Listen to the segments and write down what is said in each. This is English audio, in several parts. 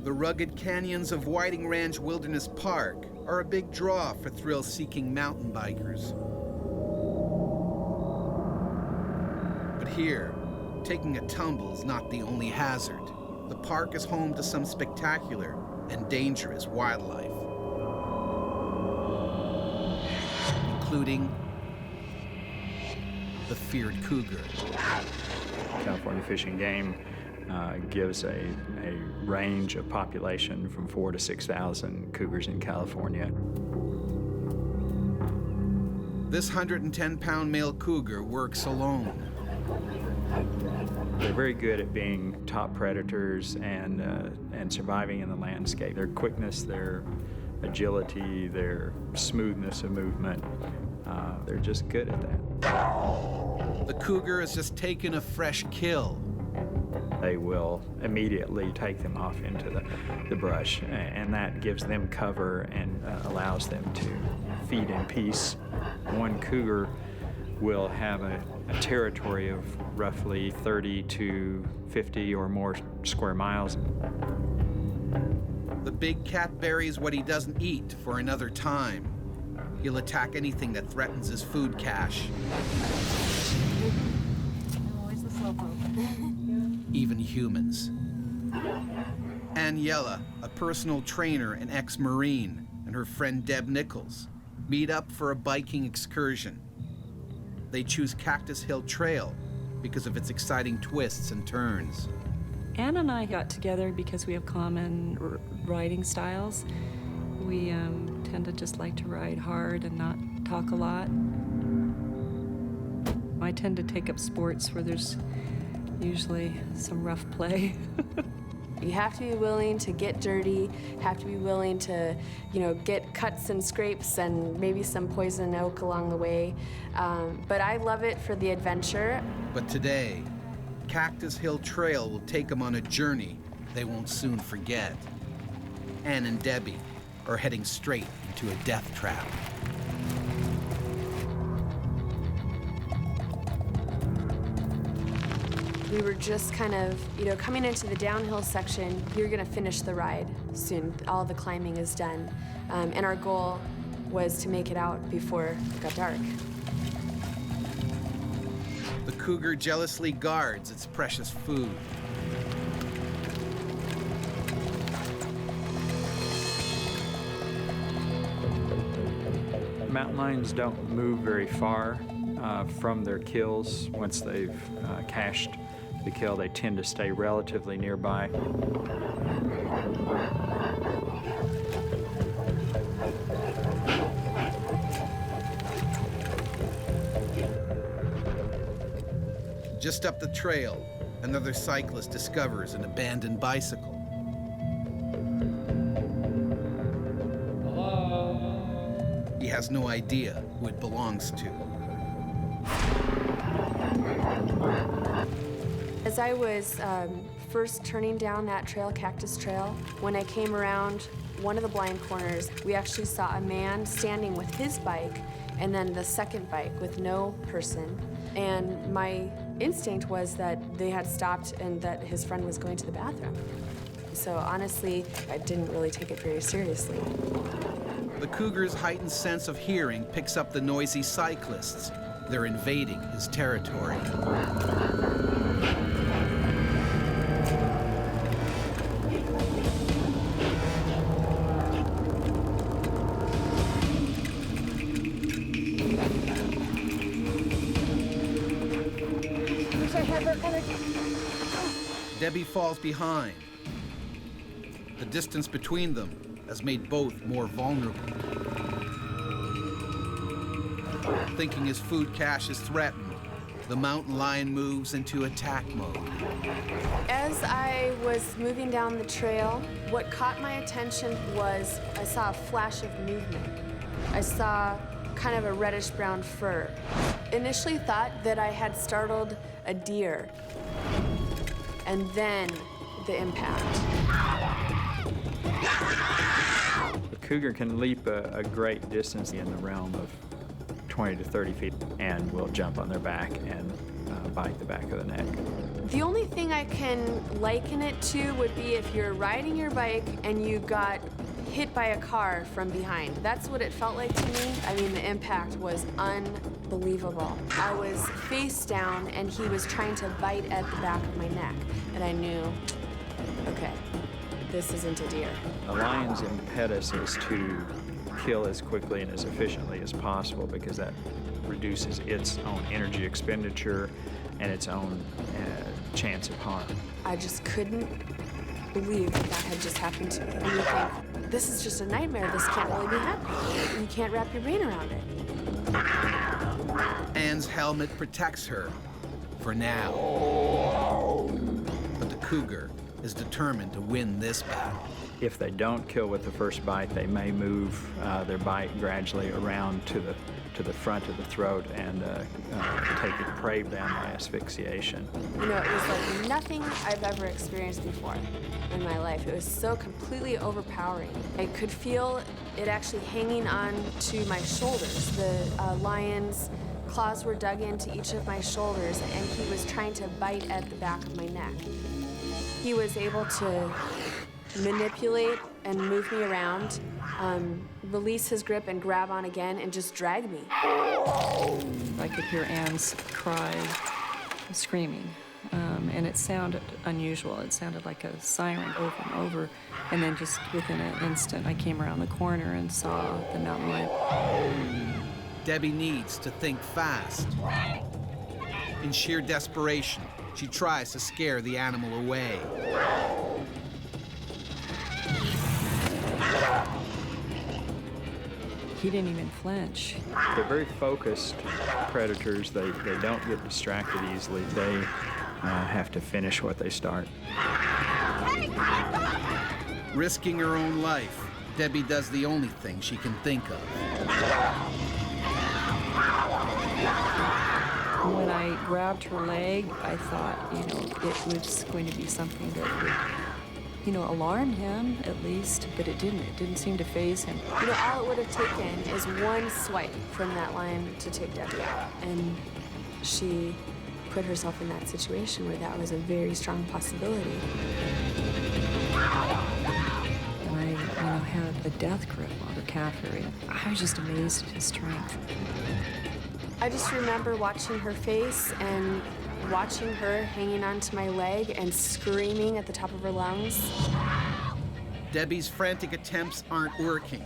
The rugged canyons of Whiting Ranch Wilderness Park are a big draw for thrill-seeking mountain bikers. But here, taking a tumble is not the only hazard. The park is home to some spectacular and dangerous wildlife, including the feared cougar. California Fish and Game gives a range of population from 4,000 to 6,000 cougars in California. This 110-pound male cougar works alone. They're very good at being top predators and surviving in the landscape. Their quickness, their agility, their smoothness of movement, they're just good at that. The cougar has just taken a fresh kill. They will immediately take them off into the brush, and that gives them cover and allows them to feed in peace. One cougar will have a territory of roughly 30 to 50 or more square miles. The big cat buries what he doesn't eat for another time. He'll attack anything that threatens his food cache. Even humans. Aniela, a personal trainer and ex-Marine, and her friend Deb Nichols meet up for a biking excursion. They choose Cactus Hill Trail because of its exciting twists and turns. Ann and I got together because we have common riding styles. We tend to just like to ride hard and not talk a lot. I tend to take up sports where there's usually some rough play. You have to be willing to get dirty, have to be willing to, get cuts and scrapes and maybe some poison oak along the way. But I love it for the adventure. But today, Cactus Hill Trail will take them on a journey they won't soon forget. Ann and Debbie are heading straight into a death trap. We were just kind of, coming into the downhill section. You're gonna finish the ride soon. All the climbing is done. And our goal was to make it out before it got dark. The cougar jealously guards its precious food. Mountain lions don't move very far from their kills. Once they've cached the kill, they tend to stay relatively nearby. Just up the trail, another cyclist discovers an abandoned bicycle. Hello? He has no idea who it belongs to. As I was first turning down that trail, Cactus Trail, when I came around one of the blind corners, we actually saw a man standing with his bike and then the second bike with no person. And my instinct was that they had stopped and that his friend was going to the bathroom. So honestly, I didn't really take it very seriously. The cougar's heightened sense of hearing picks up the noisy cyclists. They're invading his territory. Debbie falls behind. The distance between them has made both more vulnerable. Thinking his food cache is threatened, the mountain lion moves into attack mode. As I was moving down the trail, what caught my attention was I saw a flash of movement. I saw kind of a reddish-brown fur. Initially thought that I had startled a deer, and then the impact. The cougar can leap a great distance in the realm of 20 to 30 feet and will jump on their back and bite the back of the neck. The only thing I can liken it to would be if you're riding your bike and you got hit by a car from behind. That's what it felt like to me. I mean, the impact was unbelievable. I was face down and he was trying to bite at the back of my neck. And I knew, okay, this isn't a deer. A lion's impetus is to kill as quickly and as efficiently as possible because that reduces its own energy expenditure and its own chance of harm. I just couldn't believe that had just happened to me. And you think, this is just a nightmare. This can't really be happening. You can't wrap your brain around it. Anne's helmet protects her for now. But the cougar is determined to win this battle. If they don't kill with the first bite, they may move their bite gradually around to the front of the throat and take the prey down by asphyxiation. You know, it was like nothing I've ever experienced before in my life. It was so completely overpowering. I could feel it actually hanging on to my shoulders. The lion's claws were dug into each of my shoulders, and he was trying to bite at the back of my neck. He was able to manipulate and move me around, release his grip and grab on again and just drag me. I could hear Anne's cry, screaming, and it sounded unusual. It sounded like a siren over and over, and then just within an instant, I came around the corner and saw the mountain lion. Debbie needs to think fast. In sheer desperation, she tries to scare the animal away. He didn't even flinch. They're very focused predators. They don't get distracted easily. They have to finish what they start. Risking her own life, Debbie does the only thing she can think of. When I grabbed her leg, I thought, it was going to be something that would, alarm him at least, but it didn't. It didn't seem to faze him. All it would have taken is one swipe from that lion to take Debbie out. And she put herself in that situation where that was a very strong possibility. And I, had a death grip on her calf area. I was just amazed at his strength. I just remember watching her face and watching her hanging onto my leg and screaming at the top of her lungs. Debbie's frantic attempts aren't working.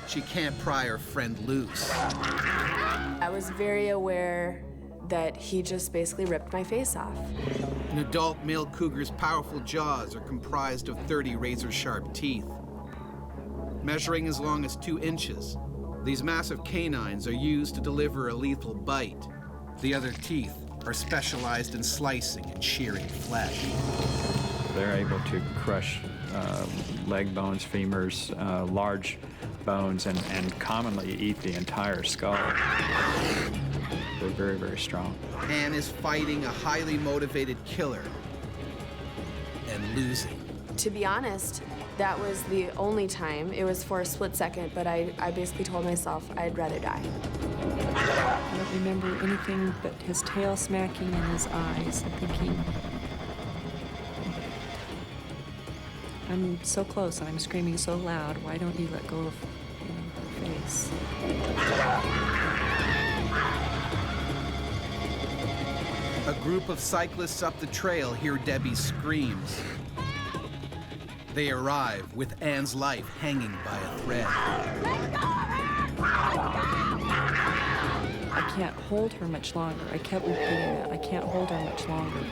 She can't pry her friend loose. I was very aware that he just basically ripped my face off. An adult male cougar's powerful jaws are comprised of 30 razor-sharp teeth. Measuring as long as 2 inches, these massive canines are used to deliver a lethal bite. The other teeth are specialized in slicing and shearing flesh. They're able to crush leg bones, femurs, large bones, and commonly eat the entire skull. They're very, very strong. Anne is fighting a highly motivated killer and losing. To be honest, that was the only time. It was for a split second, but I basically told myself I'd rather die. I don't remember anything but his tail smacking and his eyes and thinking, I'm so close and I'm screaming so loud, why don't you let go of her face? A group of cyclists up the trail hear Debbie's screams. They arrive with Anne's life hanging by a thread. I can't hold her much longer. I kept repeating that. I can't hold her much longer.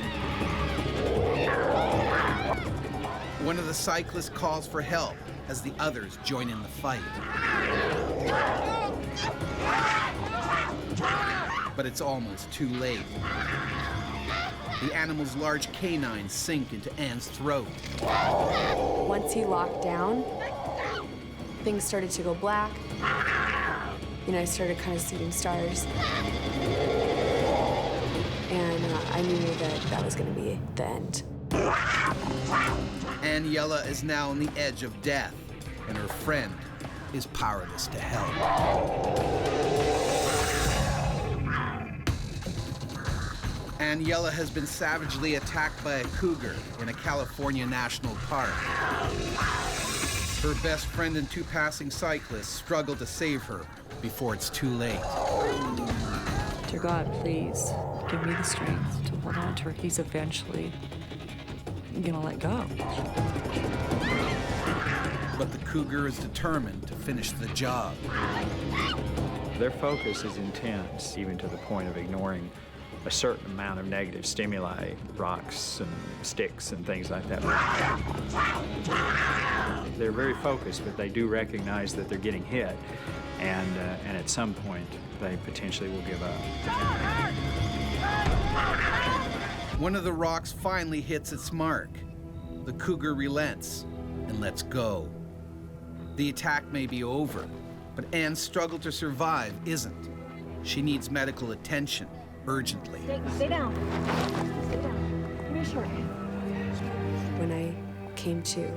One of the cyclists calls for help as the others join in the fight. But it's almost too late. The animal's large canines sink into Anne's throat. Once he locked down, things started to go black. I started kind of seeing stars. And I knew that was going to be the end. Aniela is now on the edge of death, and her friend is powerless to help. Aniela has been savagely attacked by a cougar in a California national park. Her best friend and two passing cyclists struggle to save her before it's too late. Dear God, please give me the strength to hold on to her. He's eventually gonna let go. But the cougar is determined to finish the job. Their focus is intense, even to the point of ignoring a certain amount of negative stimuli, rocks and sticks and things like that. They're very focused, but they do recognize that they're getting hit, and at some point, they potentially will give up. One of the rocks finally hits its mark. The cougar relents and lets go. The attack may be over, but Anne's struggle to survive isn't. She needs medical attention urgently. Stay down. Stay down. Give me a short. When I came to,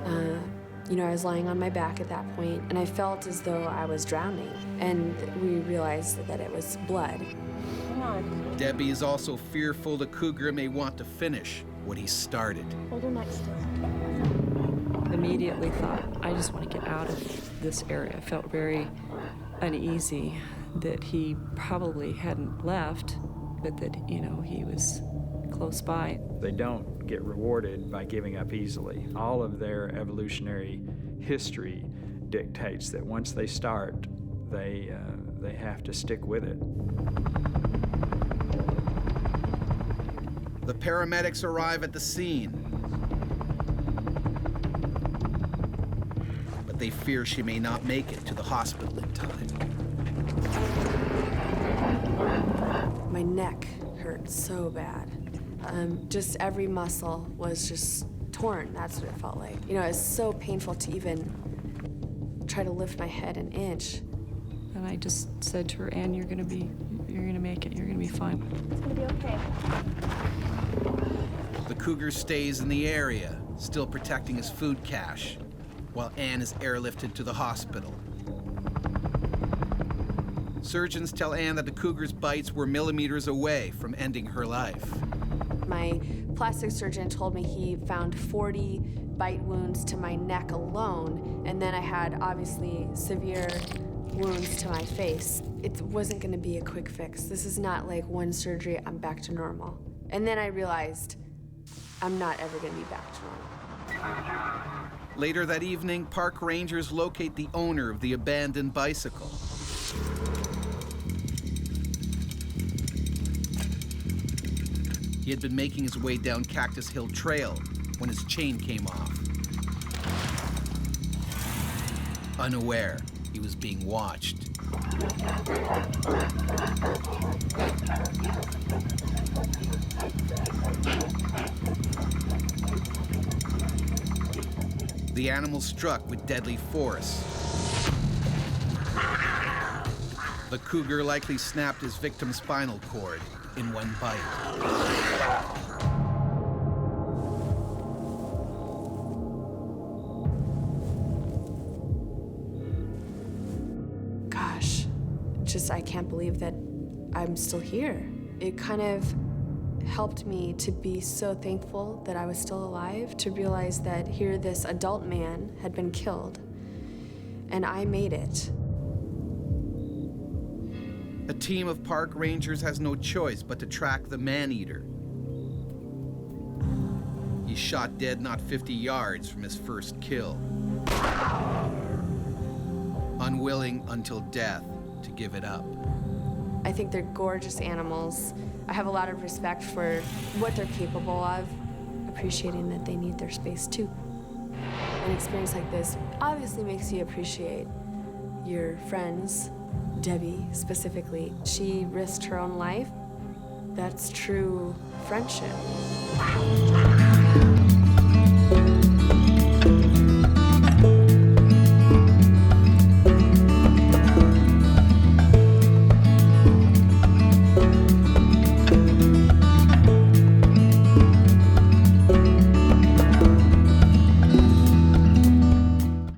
I was lying on my back at that point, and I felt as though I was drowning. And we realized that it was blood. Hang on. Debbie is also fearful the cougar may want to finish what he started. Hold her neck still. Immediately thought, I just want to get out of this area. I felt very uneasy that he probably hadn't left, but that, he was close by. They don't get rewarded by giving up easily. All of their evolutionary history dictates that once they start, they have to stick with it. The paramedics arrive at the scene, but they fear she may not make it to the hospital in time. My neck hurt so bad. Just every muscle was just torn. That's what it felt like. It was so painful to even try to lift my head an inch. And I just said to her, Anne, you're gonna make it. You're gonna be fine. It's gonna be okay. The cougar stays in the area, still protecting his food cache, while Anne is airlifted to the hospital. Surgeons tell Anne that the cougar's bites were millimeters away from ending her life. My plastic surgeon told me he found 40 bite wounds to my neck alone, and then I had obviously severe wounds to my face. It wasn't gonna be a quick fix. This is not like one surgery, I'm back to normal. And then I realized I'm not ever gonna be back to normal. Later that evening, park rangers locate the owner of the abandoned bicycle. He had been making his way down Cactus Hill Trail when his chain came off. Unaware, he was being watched. The animal struck with deadly force. The cougar likely snapped his victim's spinal cord in one bite. Gosh, I can't believe that I'm still here. It kind of helped me to be so thankful that I was still alive, to realize that here this adult man had been killed, and I made it. A team of park rangers has no choice but to track the man-eater. He's shot dead not 50 yards from his first kill. Unwilling until death to give it up. I think they're gorgeous animals. I have a lot of respect for what they're capable of, appreciating that they need their space too. An experience like this obviously makes you appreciate your friends. Debbie, specifically, she risked her own life. That's true friendship.